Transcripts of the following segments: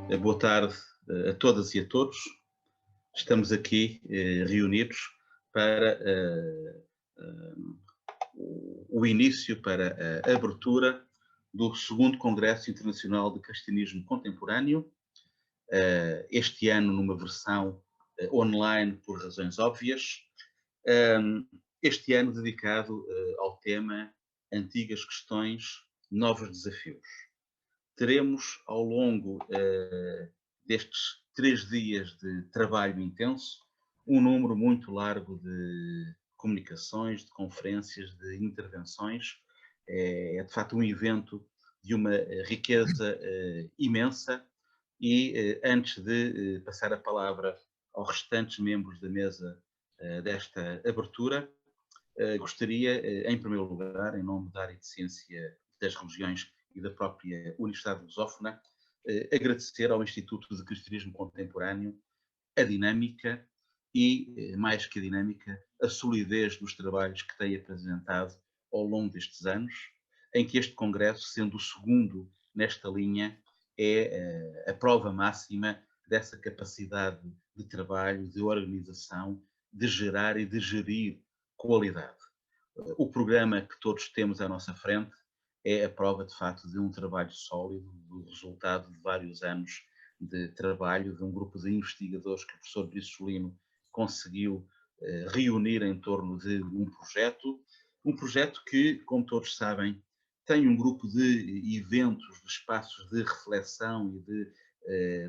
Boa tarde a todas e a todos. Estamos aqui reunidos para o início, para a abertura do segundo Congresso Internacional de Cristianismo Contemporâneo, este ano numa versão online por razões óbvias, este ano dedicado ao tema Antigas Questões, Novos Desafios. Teremos ao longo destes 3 dias de trabalho intenso um número muito largo de comunicações, de conferências, de intervenções. É de facto um evento de uma riqueza imensa e antes de passar a palavra aos restantes membros da mesa desta abertura, gostaria, em primeiro lugar, em nome da área de Ciência das Religiões e da própria Universidade Lusófona, agradecer ao Instituto de Cristianismo Contemporâneo a dinâmica e, mais que a dinâmica, a solidez dos trabalhos que tem apresentado ao longo destes anos, em que este congresso, sendo o segundo nesta linha, é a prova máxima dessa capacidade de trabalho, de organização, de gerar e de gerir qualidade. O programa que todos temos à nossa frente é a prova, de facto, de um trabalho sólido, do resultado de vários anos de trabalho, de um grupo de investigadores que o professor Brisolino conseguiu reunir em torno de um projeto que, como todos sabem, tem um grupo de eventos, de espaços de reflexão e de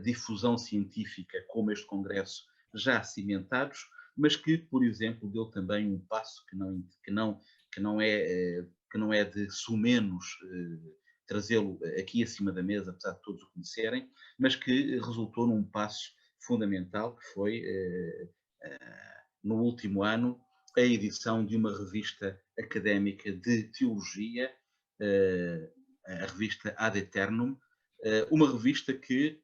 difusão científica, como este congresso, já cimentados, mas que, por exemplo, deu também um passo que não é de sumenos trazê-lo aqui acima da mesa, apesar de todos o conhecerem, mas que resultou num passo fundamental, que foi, no último ano, a edição de uma revista académica de teologia, a revista Ad Eternum, uma revista que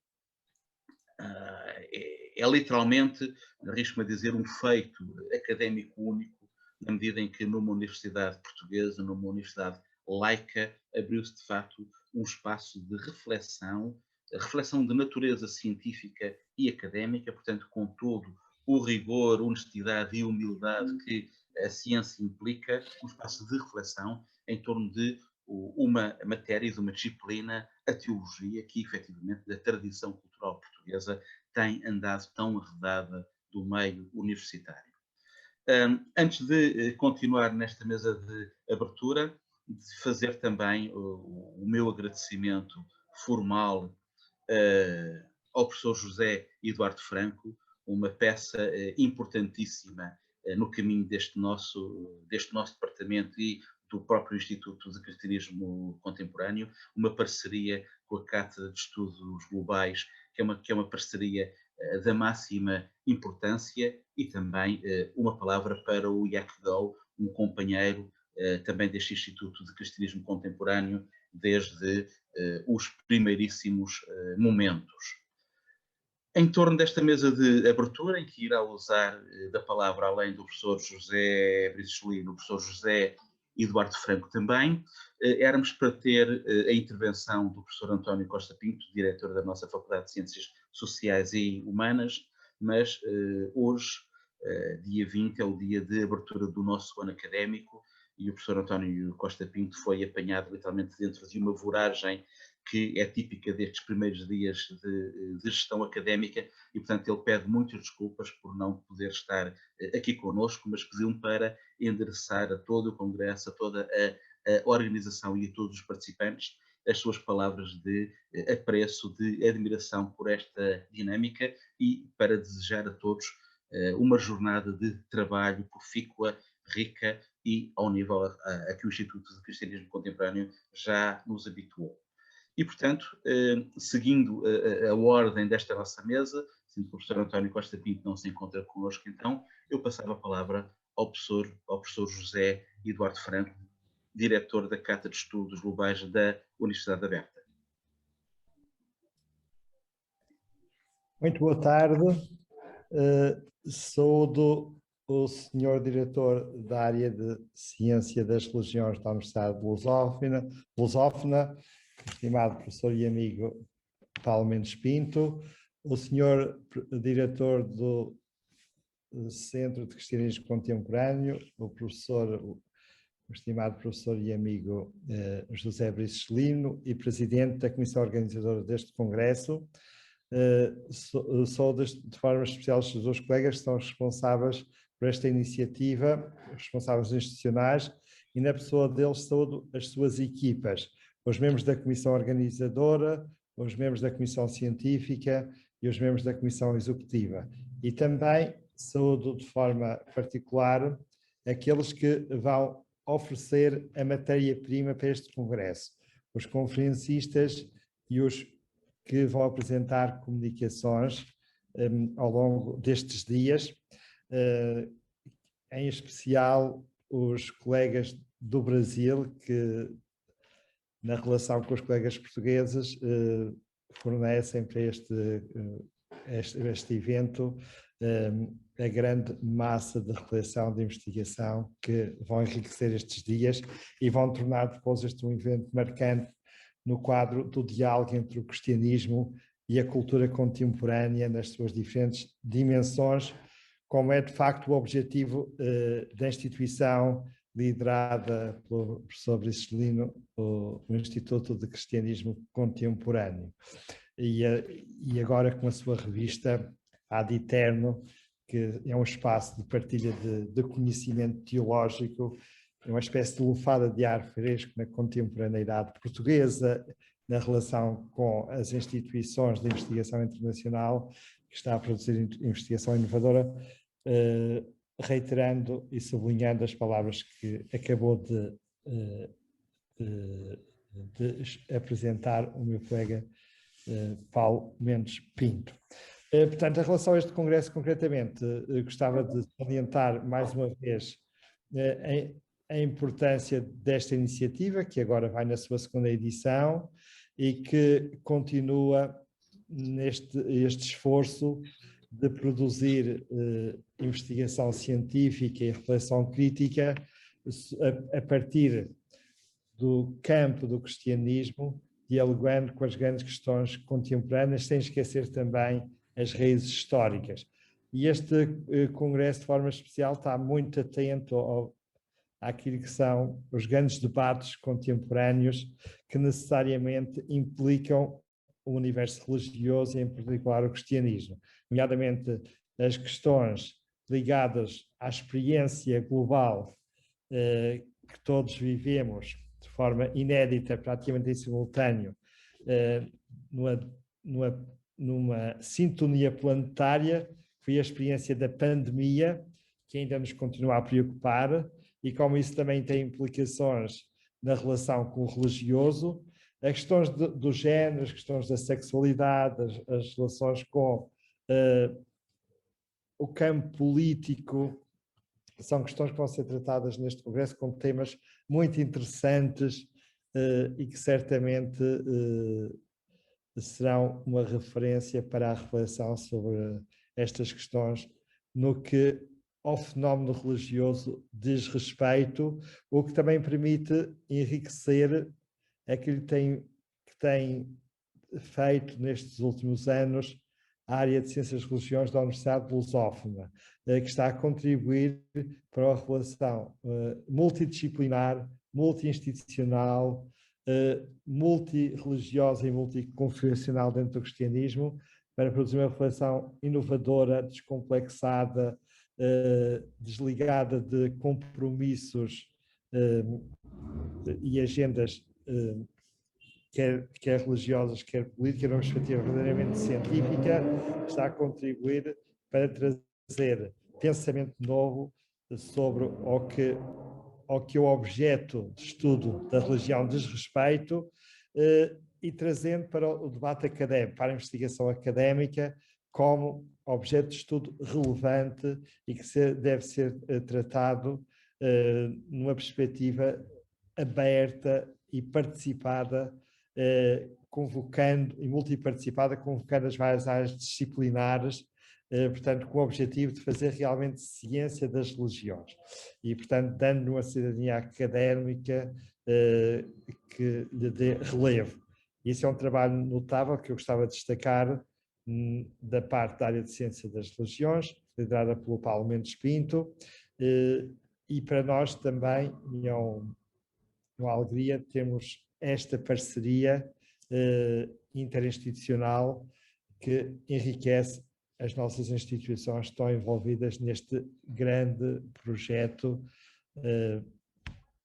é literalmente, arrisco-me a dizer, um feito académico único, na medida em que numa universidade portuguesa, numa universidade laica, abriu-se de facto um espaço de reflexão de natureza científica e académica, portanto com todo o rigor, honestidade e humildade que a ciência implica, um espaço de reflexão em torno de uma matéria, de uma disciplina, a teologia, que efetivamente da tradição cultural portuguesa tem andado tão arredada do meio universitário. Antes de continuar nesta mesa de abertura, de fazer também o meu agradecimento formal ao professor José Eduardo Franco, uma peça importantíssima no caminho deste nosso departamento e do próprio Instituto de Cristianismo Contemporâneo, uma parceria com a Cátedra de Estudos Globais, que é uma parceria da máxima importância, e também uma palavra para o Yakgao, um companheiro também deste Instituto de Cristianismo Contemporâneo, desde os primeiríssimos momentos. Em torno desta mesa de abertura, em que irá usar da palavra, além do professor José Brisolino, o professor José Eduardo Franco também, éramos para ter a intervenção do professor António Costa Pinto, diretor da nossa Faculdade de Ciências Sociais e Humanas, mas hoje, dia 20, é o dia de abertura do nosso ano académico, e o professor António Costa Pinto foi apanhado literalmente dentro de uma voragem que é típica destes primeiros dias de gestão académica, e portanto ele pede muitas desculpas por não poder estar aqui connosco, mas pediu-me para endereçar a todo o Congresso, a toda a organização e a todos os participantes as suas palavras de apreço, de admiração por esta dinâmica, e para desejar a todos uma jornada de trabalho profícua, rica e ao nível a que o Instituto de Cristianismo Contemporâneo já nos habituou. E, portanto, seguindo a ordem desta nossa mesa, sendo que o professor António Costa Pinto não se encontra connosco, então, eu passava a palavra ao professor José Eduardo Franco, diretor da Cátedra de Estudos Globais da Universidade Aberta. Muito boa tarde. Saúdo o senhor diretor da área de Ciência das Religiões da Universidade de Lusófona, estimado professor e amigo Paulo Mendes Pinto, o senhor diretor do Centro de Cristianismo Contemporâneo, o estimado professor e amigo José Brices Lino e presidente da comissão organizadora deste congresso. Sou de forma especial os dois colegas que são responsáveis por esta iniciativa, responsáveis institucionais, e na pessoa deles saúdo as suas equipas, os membros da comissão organizadora, os membros da comissão científica e os membros da comissão executiva. E também saúdo de forma particular aqueles que vão oferecer a matéria-prima para este congresso, os conferencistas e os que vão apresentar comunicações ao longo destes dias, em especial os colegas do Brasil, que na relação com os colegas portugueses fornecem para este evento a grande massa de reflexão, de investigação que vão enriquecer estes dias e vão tornar depois este um evento marcante no quadro do diálogo entre o cristianismo e a cultura contemporânea nas suas diferentes dimensões, como é de facto o objetivo da instituição liderada pelo professor Brices Lino, o Instituto de Cristianismo Contemporâneo. E agora com a sua revista Ad Eterno, que é um espaço de partilha de conhecimento teológico, é uma espécie de lufada de ar fresco na contemporaneidade portuguesa, na relação com as instituições de investigação internacional, que está a produzir investigação inovadora, reiterando e sublinhando as palavras que acabou de apresentar o meu colega Paulo Mendes Pinto. Portanto, em relação a este congresso concretamente, gostava de salientar mais uma vez a importância desta iniciativa, que agora vai na sua segunda edição e que continua este esforço de produzir investigação científica e reflexão crítica a partir do campo do cristianismo, dialogando com as grandes questões contemporâneas, sem esquecer também as raízes históricas. E este congresso, de forma especial, está muito atento àquilo que são os grandes debates contemporâneos que necessariamente implicam o universo religioso e, em particular, o cristianismo, nomeadamente as questões ligadas à experiência global que todos vivemos de forma inédita, praticamente em simultâneo, numa sintonia planetária, foi a experiência da pandemia, que ainda nos continua a preocupar, e como isso também tem implicações na relação com o religioso, as questões do género, as questões da sexualidade, as relações com o campo político, são questões que vão ser tratadas neste congresso com temas muito interessantes e que certamente serão uma referência para a reflexão sobre estas questões no que ao fenómeno religioso diz respeito, o que também permite enriquecer aquilo que tem feito nestes últimos anos a área de Ciências e Religiões da Universidade Lusófona, que está a contribuir para a relação multidisciplinar, multi-institucional, multirreligiosa e multiconfessional dentro do cristianismo, para produzir uma reflexão inovadora, descomplexada, desligada de compromissos e agendas quer religiosas, quer políticas, numa perspectiva verdadeiramente científica, está a contribuir para trazer pensamento novo sobre ao que o objeto de estudo da religião diz respeito e trazendo para o debate académico, para a investigação académica, como objeto de estudo relevante e que deve ser tratado numa perspectiva aberta e participada, convocando e multiparticipada, convocando as várias áreas disciplinares, portanto, com o objetivo de fazer realmente ciência das religiões e, portanto, dando uma cidadania académica que lhe dê relevo. Isso é um trabalho notável que eu gostava de destacar da parte da área de ciência das religiões, liderada pelo Paulo Mendes Pinto, e para nós também, e é uma alegria, temos esta parceria interinstitucional que enriquece as nossas instituições que estão envolvidas neste grande projeto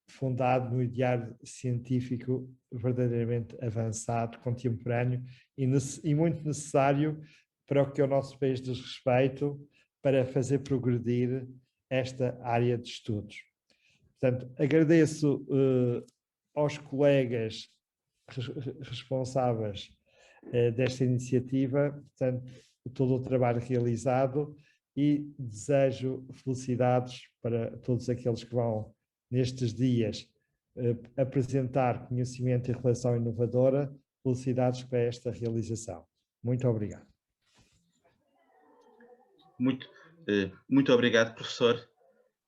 fundado no ideário científico verdadeiramente avançado, contemporâneo e muito necessário para o que o nosso país diz respeito, para fazer progredir esta área de estudos. Portanto, agradeço aos colegas responsáveis desta iniciativa, portanto, todo o trabalho realizado e desejo felicidades para todos aqueles que vão, nestes dias, apresentar conhecimento e relação inovadora. Felicidades para esta realização. Muito obrigado. Muito obrigado, professor.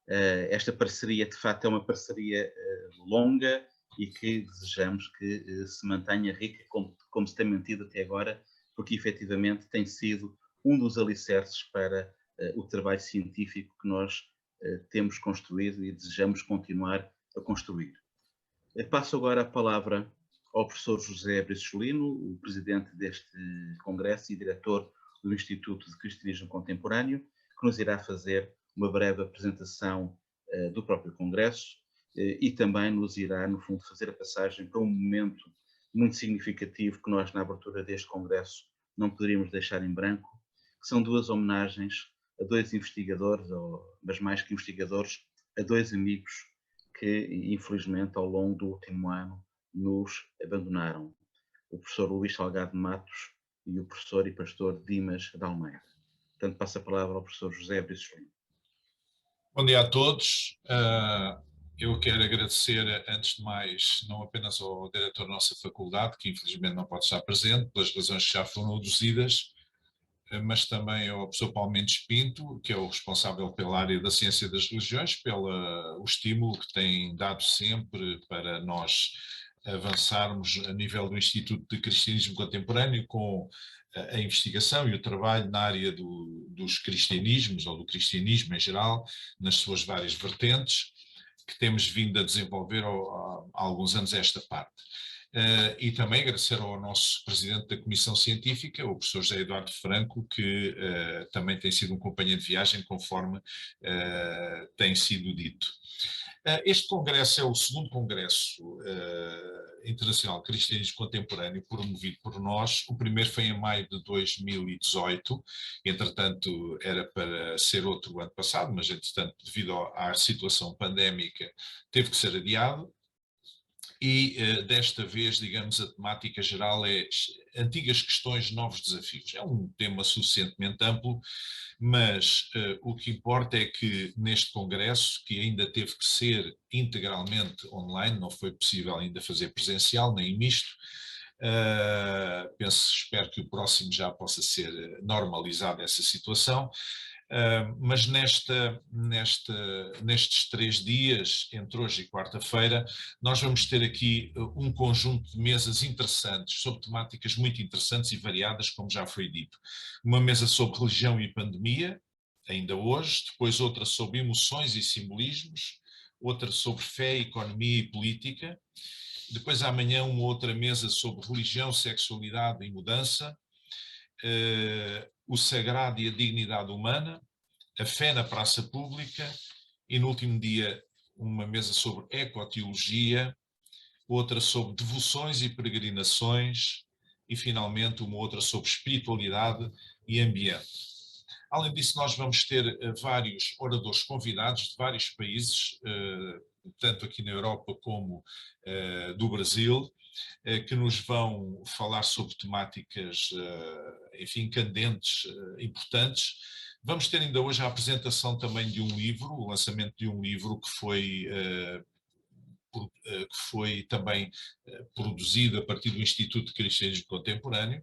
Esta parceria, de facto, é uma parceria longa e que desejamos que se mantenha rica, como se tem mantido até agora, porque efetivamente tem sido um dos alicerces para o trabalho científico que nós temos construído e desejamos continuar a construir. Passo agora a palavra ao professor José Brissolino, o presidente deste congresso e diretor do Instituto de Cristianismo Contemporâneo, que nos irá fazer uma breve apresentação do próprio congresso e também nos irá, no fundo, fazer a passagem para um momento muito significativo que nós, na abertura deste congresso, não poderíamos deixar em branco, que são duas homenagens a dois investigadores, mas mais que investigadores, a dois amigos que, infelizmente, ao longo do último ano, nos abandonaram. O professor Luís Salgado Matos e o professor e pastor Dimas de Almeida. Portanto, passo a palavra ao professor José Brissolino. Bom dia a todos. Eu quero agradecer, antes de mais, não apenas ao diretor da nossa faculdade, que infelizmente não pode estar presente, pelas razões que já foram aduzidas, mas também ao professor Paulo Mendes Pinto, que é o responsável pela área da ciência das religiões, pelo estímulo que tem dado sempre para nós avançarmos a nível do Instituto de Cristianismo Contemporâneo com a investigação e o trabalho na área dos cristianismos, ou do cristianismo em geral, nas suas várias vertentes, que temos vindo a desenvolver há alguns anos esta parte. E também agradecer ao nosso presidente da Comissão Científica, o professor José Eduardo Franco, que também tem sido um companheiro de viagem, conforme tem sido dito. Este congresso é o segundo congresso internacional de cristianismo contemporâneo promovido por nós. O primeiro foi em maio de 2018, entretanto era para ser outro ano passado, mas entretanto devido à situação pandémica teve que ser adiado. E desta vez, digamos, a temática geral é antigas questões, novos desafios. É um tema suficientemente amplo, mas o que importa é que neste congresso, que ainda teve que ser integralmente online, não foi possível ainda fazer presencial, nem misto, espero que o próximo já possa ser normalizada essa situação. Mas nestes 3 dias, entre hoje e quarta-feira, nós vamos ter aqui um conjunto de mesas interessantes, sobre temáticas muito interessantes e variadas, como já foi dito. Uma mesa sobre religião e pandemia, ainda hoje, depois outra sobre emoções e simbolismos, outra sobre fé, economia e política, depois amanhã uma outra mesa sobre religião, sexualidade e mudança, o sagrado e a dignidade humana, a fé na praça pública e no último dia uma mesa sobre ecoteologia, outra sobre devoções e peregrinações e finalmente uma outra sobre espiritualidade e ambiente. Além disso, nós vamos ter vários oradores convidados de vários países, tanto aqui na Europa como do Brasil, que nos vão falar sobre temáticas, enfim, candentes, importantes. Vamos ter ainda hoje a apresentação também de um livro, o lançamento de um livro que foi também produzido a partir do Instituto de Cristianismo Contemporâneo.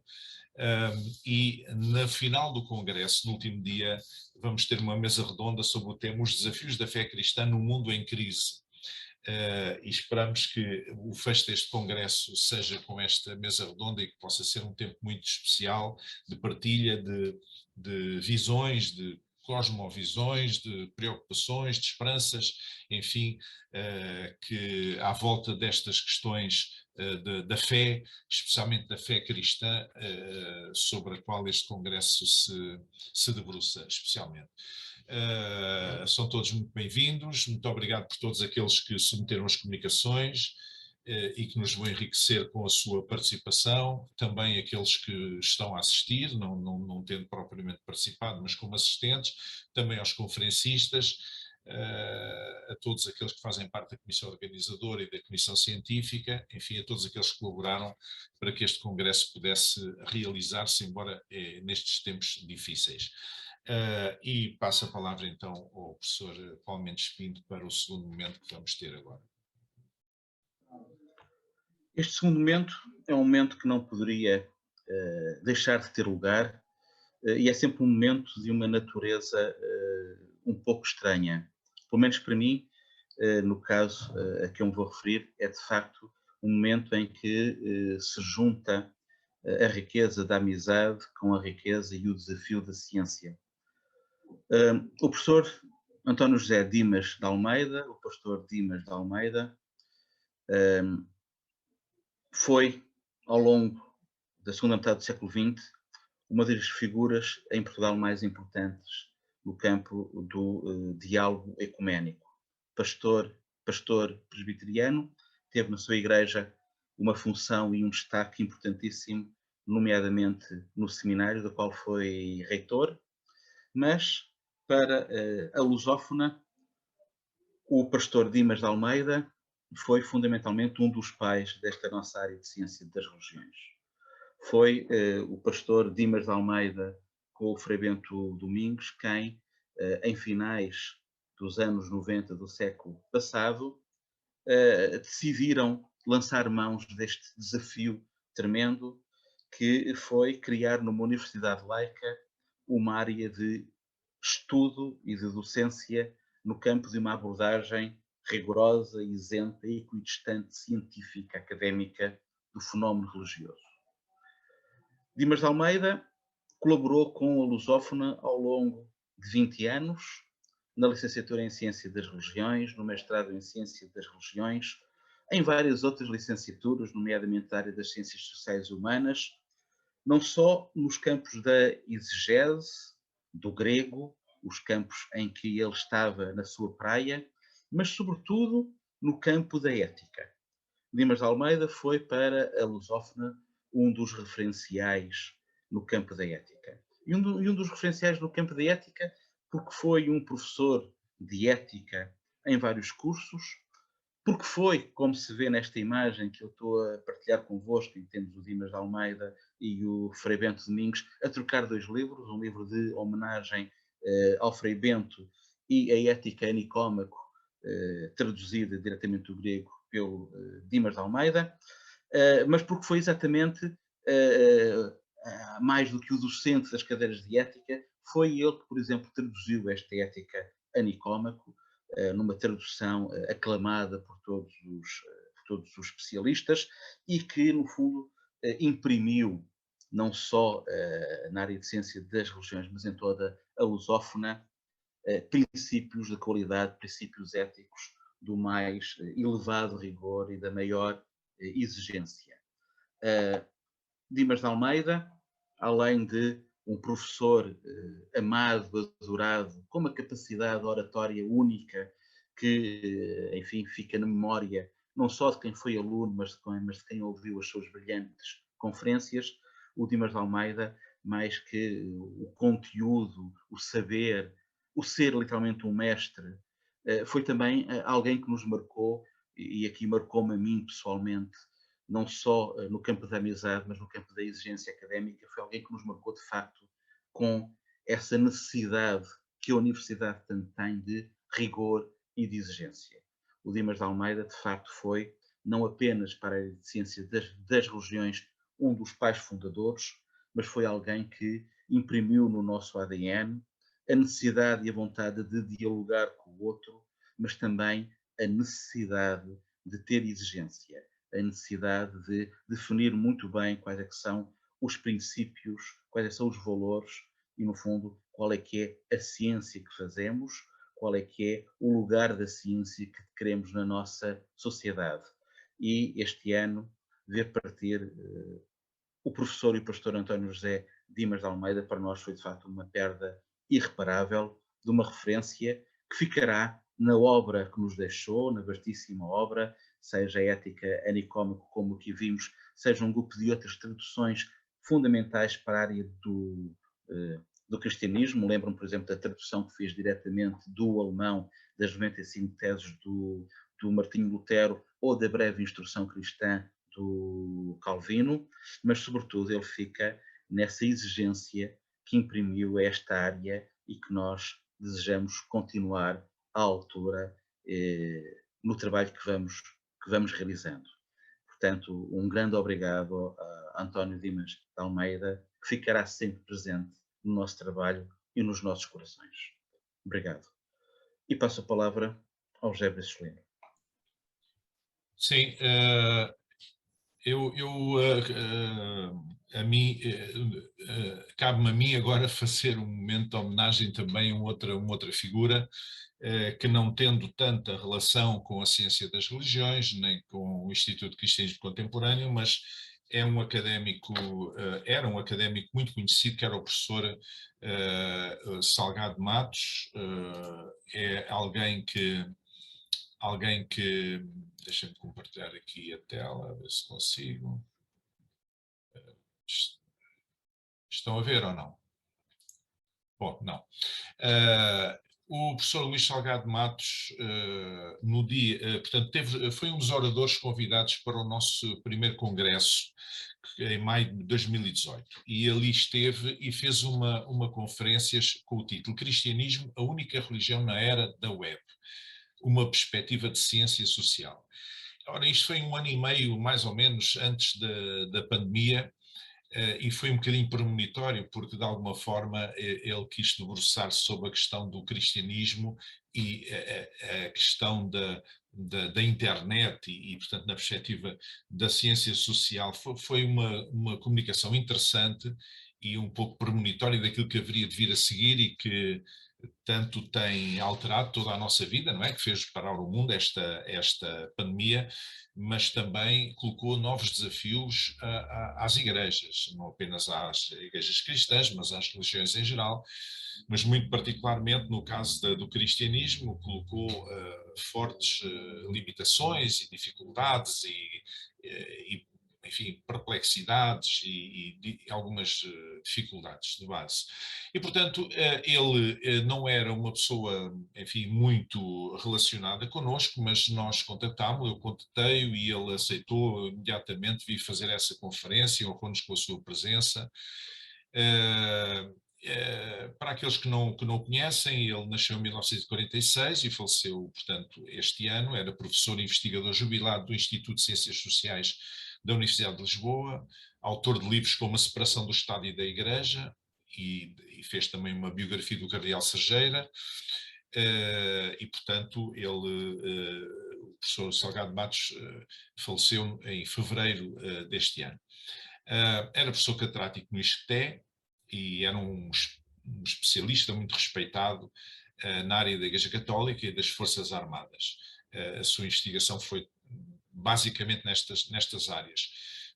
E na final do congresso, no último dia, vamos ter uma mesa redonda sobre o tema Os Desafios da Fé Cristã no Mundo em Crise. e esperamos que o fecho deste congresso seja com esta mesa redonda e que possa ser um tempo muito especial de partilha de visões, de cosmovisões, de preocupações, de esperanças, enfim, que à volta destas questões da fé, especialmente da fé cristã, sobre a qual este congresso se debruça especialmente. São todos muito bem-vindos, muito obrigado por todos aqueles que submeteram as comunicações e que nos vão enriquecer com a sua participação, também aqueles que estão a assistir, não tendo propriamente participado, mas como assistentes, também aos conferencistas, a todos aqueles que fazem parte da comissão organizadora e da comissão científica, enfim, a todos aqueles que colaboraram para que este congresso pudesse realizar-se, embora nestes tempos difíceis. E passo a palavra então ao professor Paulo Mendes Pinto para o segundo momento que vamos ter agora. Este segundo momento é um momento que não poderia deixar de ter lugar e é sempre um momento de uma natureza um pouco estranha. Pelo menos para mim, no caso a que eu me vou referir, é de facto um momento em que se junta a riqueza da amizade com a riqueza e o desafio da ciência. O professor António José Dimas de Almeida, o pastor Dimas de Almeida, foi, ao longo da segunda metade do século XX, uma das figuras em Portugal mais importantes no campo do diálogo ecuménico. Pastor presbiteriano, teve na sua igreja uma função e um destaque importantíssimo, nomeadamente no seminário, do qual foi reitor, mas para a lusófona, o pastor Dimas de Almeida foi fundamentalmente um dos pais desta nossa área de ciência das religiões. Foi o pastor Dimas de Almeida com o Frei Bento Domingos quem, em finais dos anos 90 do século passado, decidiram lançar mãos deste desafio tremendo que foi criar numa universidade laica uma área de estudo e de docência no campo de uma abordagem rigorosa, isenta e equidistante, científica, académica do fenómeno religioso. Dimas de Almeida colaborou com a lusófona ao longo de 20 anos, na licenciatura em Ciência das Religiões, no mestrado em Ciência das Religiões, em várias outras licenciaturas, nomeadamente da área das Ciências Sociais e Humanas, não só nos campos da exegese, do grego, os campos em que ele estava na sua praia, mas sobretudo no campo da ética. Dimas de Almeida foi para a lusófona um dos referenciais no campo da ética. E um dos referenciais no campo da ética porque foi um professor de ética em vários cursos, porque foi, como se vê nesta imagem que eu estou a partilhar convosco, e temos o Dimas de Almeida e o Frei Bento Domingos, a trocar dois livros, um livro de homenagem ao Frei Bento e a Ética a Nicómaco, traduzida diretamente do grego pelo Dimas de Almeida, mas porque foi exatamente, mais do que o docente das cadeiras de ética, foi ele que, por exemplo, traduziu esta Ética a Nicómaco, numa tradução aclamada por todos os especialistas e que, no fundo, imprimiu, não só na área de ciência das religiões, mas em toda a lusófona, princípios de qualidade, princípios éticos do mais elevado rigor e da maior exigência. Dimas de Almeida, além de um professor amado, adorado, com uma capacidade oratória única que, enfim, fica na memória não só de quem foi aluno, mas de quem ouviu as suas brilhantes conferências, o Dimas de Almeida, mais que o conteúdo, o saber, o ser literalmente um mestre, foi também alguém que nos marcou, e aqui marcou-me a mim pessoalmente, não só no campo da amizade, mas no campo da exigência académica. Foi alguém que nos marcou, de facto, com essa necessidade que a universidade tanto tem de rigor e de exigência. O Dimas de Almeida, de facto, foi, não apenas para a área de ciência das religiões, um dos pais fundadores, mas foi alguém que imprimiu no nosso ADN a necessidade e a vontade de dialogar com o outro, mas também a necessidade de ter exigência, a necessidade de definir muito bem quais é que são os princípios, quais é que são os valores e, no fundo, qual é que é a ciência que fazemos, qual é que é o lugar da ciência que queremos na nossa sociedade. E este ano, ver partir o professor e o pastor António José Dimas de Almeida, para nós foi de facto uma perda irreparável de uma referência que ficará na obra que nos deixou, na vastíssima obra, seja a Ética Anicómico, como aqui vimos, seja um grupo de outras traduções fundamentais para a área do cristianismo. Lembram-me, por exemplo, da tradução que fez diretamente do alemão das 95 teses do Martinho Lutero ou da breve instrução cristã do Calvino, mas sobretudo ele fica nessa exigência que imprimiu a esta área e que nós desejamos continuar à altura no trabalho que vamos realizando. Portanto, um grande obrigado a António Dimas de Almeida, que ficará sempre presente no nosso trabalho e nos nossos corações. Obrigado. E passo a palavra ao José Brasileiro. Sim, a mim, cabe-me a mim agora fazer um momento de homenagem também a uma outra figura que, não tendo tanta relação com a ciência das religiões, nem com o Instituto de Cristianismo Contemporâneo, mas era um académico muito conhecido, que era o professor Salgado Matos. É alguém que deixa-me compartilhar aqui a tela, ver se consigo. Estão a ver ou não? Bom, não. O professor Luís Salgado Matos, no dia, portanto, foi um dos oradores convidados para o nosso primeiro congresso, em maio de 2018, e ali esteve e fez uma conferência com o título Cristianismo, a única religião na era da web, uma perspectiva de ciência social. Ora, isto foi 1 ano e meio, mais ou menos, antes da pandemia, e foi um bocadinho premonitório, porque de alguma forma ele quis debruçar-se sobre a questão do cristianismo e a questão da internet e, portanto, na perspectiva da ciência social. Foi uma comunicação interessante e um pouco premonitória daquilo que haveria de vir a seguir e que tanto tem alterado toda a nossa vida, não é? Que fez parar o mundo esta pandemia, mas também colocou novos desafios às igrejas, não apenas às igrejas cristãs, mas às religiões em geral, mas muito particularmente no caso do cristianismo, colocou fortes limitações e dificuldades e enfim, perplexidades e algumas dificuldades de base. E, portanto, ele não era uma pessoa, enfim, muito relacionada connosco, mas nós contatámos-lo, eu contatei-o e ele aceitou imediatamente vir fazer essa conferência, honrou-nos com a sua presença. Para aqueles que não conhecem, ele nasceu em 1946 e faleceu, portanto, este ano. Era professor e investigador jubilado do Instituto de Ciências Sociais da Universidade de Lisboa, autor de livros como A Separação do Estado e da Igreja, e fez também uma biografia do Cardeal Serjeira, e, portanto, o professor Salgado Matos faleceu em fevereiro deste ano. Era professor catedrático no ISCTE e era um especialista muito respeitado na área da Igreja Católica e das Forças Armadas. A sua investigação foi basicamente nestas áreas.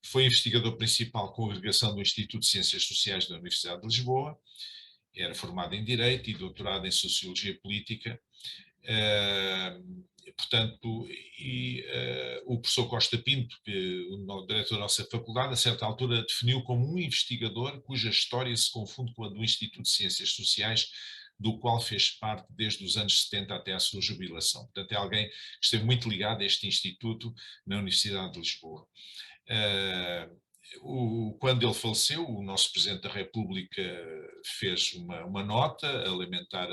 Foi investigador principal com a agregação do Instituto de Ciências Sociais da Universidade de Lisboa, era formado em Direito e doutorado em Sociologia Política. Portanto, o professor Costa Pinto, o diretor da nossa faculdade, a certa altura definiu como um investigador cuja história se confunde com a do Instituto de Ciências Sociais, do qual fez parte desde os anos 70 até à sua jubilação. Portanto, é alguém que esteve muito ligado a este instituto na Universidade de Lisboa. Quando ele faleceu, o nosso Presidente da República fez uma nota a lamentar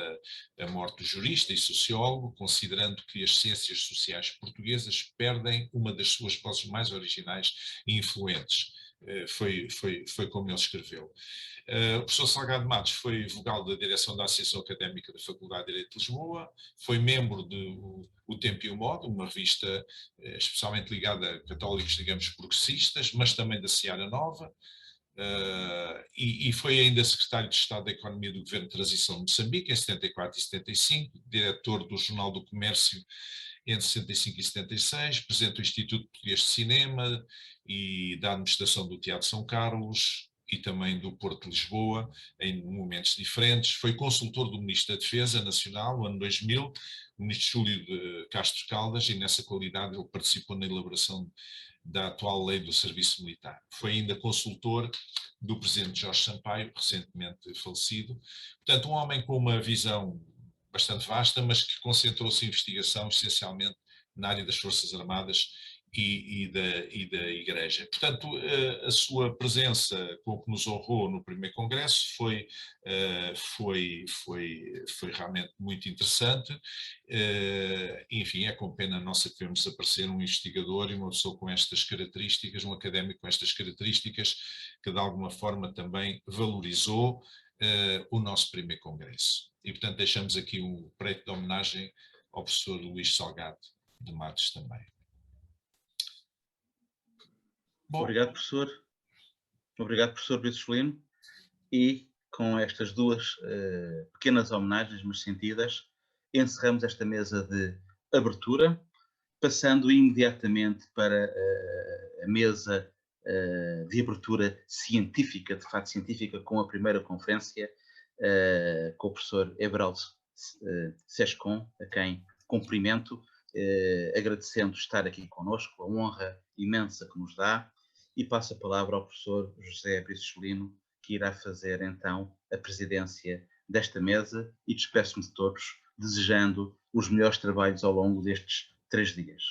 a morte do jurista e sociólogo, considerando que as ciências sociais portuguesas perdem uma das suas vozes mais originais e influentes. Foi como ele escreveu. O professor Salgado Matos foi vogal da direção da Associação Académica da Faculdade de Direito de Lisboa, foi membro de O Tempo e o Modo, uma revista especialmente ligada a católicos, digamos, progressistas, mas também da Seara Nova, e foi ainda secretário de Estado da Economia do Governo de Transição de Moçambique, em 74 e 75, diretor do Jornal do Comércio entre 65 e 76, presidente do Instituto Português de Cinema e da Administração do Teatro São Carlos e também do Porto de Lisboa, em momentos diferentes. Foi consultor do Ministro da Defesa Nacional no ano 2000, o Ministro Júlio de Castro Caldas, e nessa qualidade ele participou na elaboração da atual lei do serviço militar. Foi ainda consultor do presidente Jorge Sampaio, recentemente falecido. Portanto, um homem com uma visão bastante vasta, mas que concentrou-se em investigação essencialmente na área das Forças Armadas e da Igreja. Portanto, a sua presença, com o que nos honrou no primeiro congresso, foi realmente muito interessante. Enfim, é com pena nossa que vemos aparecer um investigador e uma pessoa com estas características, um académico com estas características, que de alguma forma também valorizou o nosso primeiro congresso. E, portanto, deixamos aqui um preito de homenagem ao professor Luís Salgado de Matos também. Bom. Obrigado, professor. Obrigado, professor Bricelino. E com estas duas pequenas homenagens, mas sentidas, encerramos esta mesa de abertura, passando imediatamente para a mesa de abertura científica, de fato científica, com a primeira conferência, com o professor Everaldo Sescon, a quem cumprimento, agradecendo estar aqui connosco, a honra imensa que nos dá, e passo a palavra ao professor José Bricelino, que irá fazer então a presidência desta mesa, e despeço-me de todos, desejando os melhores trabalhos ao longo destes 3 dias.